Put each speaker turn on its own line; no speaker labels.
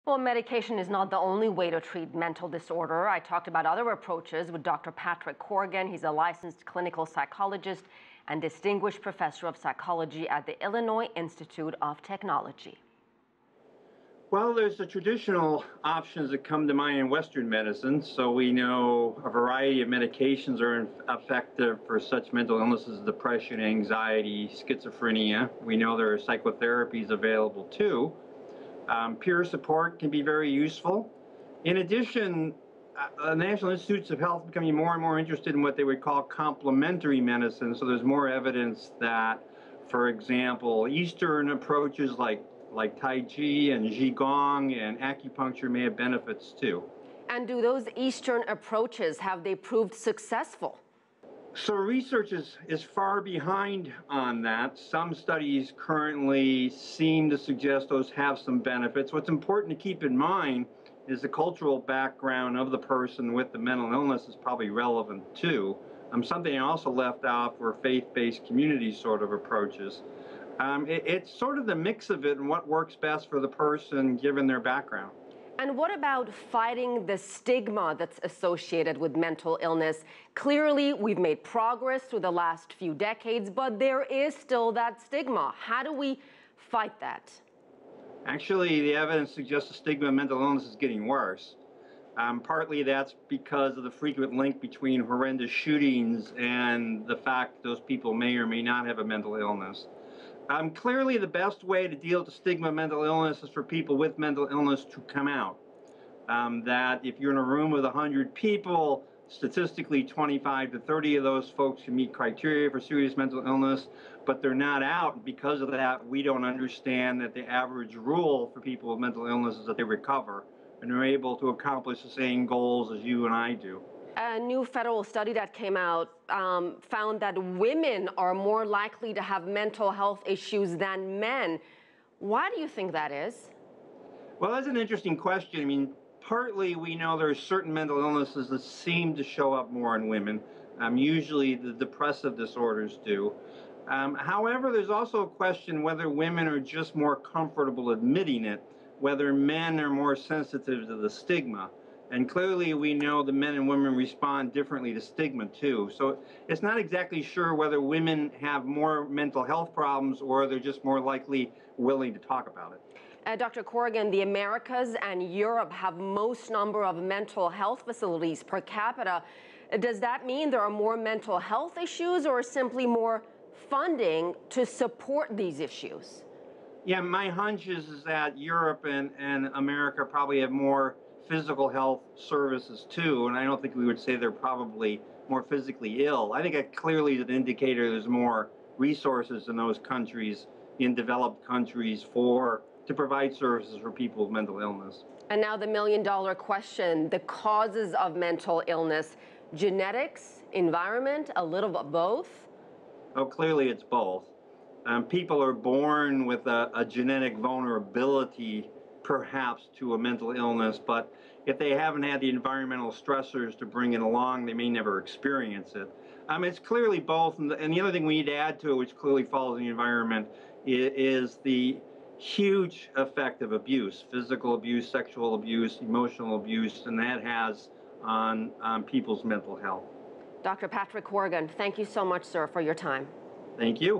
Well, medication is not the only way to treat mental disorder. I talked about other approaches with Dr. Patrick Corrigan. He's a licensed clinical psychologist and distinguished professor of psychology at the Illinois Institute of Technology.
Well, there's the traditional options that come to mind in Western medicine. So we know a variety of medications are effective for such mental illnesses as depression, anxiety, schizophrenia. We know there are psychotherapies available too. Peer support can be very useful. In addition, the National Institutes of Health are becoming more and more interested in what they would call complementary medicine. So there's more evidence that, for example, Eastern approaches like Tai Chi and Qigong and acupuncture may have benefits too.
And do those Eastern approaches, have they proved successful?
So research is far behind on that. Some studies currently seem to suggest those have some benefits. What's important to keep in mind is the cultural background of the person with the mental illness is probably relevant too. Something I also left out were faith-based community sort of approaches. It's sort of the mix of it and what works best for the person given their background.
And what about fighting the stigma that's associated with mental illness? Clearly, we've made progress through the last few decades, but there is still that stigma. How do we fight that?
Actually, the evidence suggests the stigma of mental illness is getting worse. Partly that's because of the frequent link between horrendous shootings and the fact that those people may or may not have a mental illness. Clearly, the best way to deal with the stigma of mental illness is for people with mental illness to come out. That if you're in a room with 100 people, statistically 25 to 30 of those folks can meet criteria for serious mental illness, but they're not out. Because of that, we don't understand that the average rule for people with mental illness is that they recover and are able to accomplish the same goals as you and I do.
A new federal study that came out found that women are more likely to have mental health issues than men. Why do you think that is?
Well, that's an interesting question. I mean, partly we know there are certain mental illnesses that seem to show up more in women. Usually the depressive disorders do. However, there's also a question whether women are just more comfortable admitting it, whether men are more sensitive to the stigma. And clearly we know that men and women respond differently to stigma too. So it's not exactly sure whether women have more mental health problems or they're just more likely willing to talk about it.
Dr. Corrigan, the Americas and Europe have most number of mental health facilities per capita. Does that mean there are more mental health issues or simply more funding to support these issues?
Yeah, my hunch is that Europe and America probably have more physical health services too, and I don't think we would say they're probably more physically ill. I think it clearly is an indicator there's more resources in those countries, in developed countries, to provide services for people with mental illness.
And now the million-dollar question, the causes of mental illness, genetics, environment, a little of both?
Oh, clearly it's both. People are born with a genetic vulnerability perhaps to a mental illness, but if they haven't had the environmental stressors to bring it along, they may never experience it. It's clearly both, and the other thing we need to add to it, which clearly follows the environment, is the huge effect of abuse, physical abuse, sexual abuse, emotional abuse, and that has on people's mental health.
Dr. Patrick Corrigan, thank you so much, sir, for your time.
Thank you.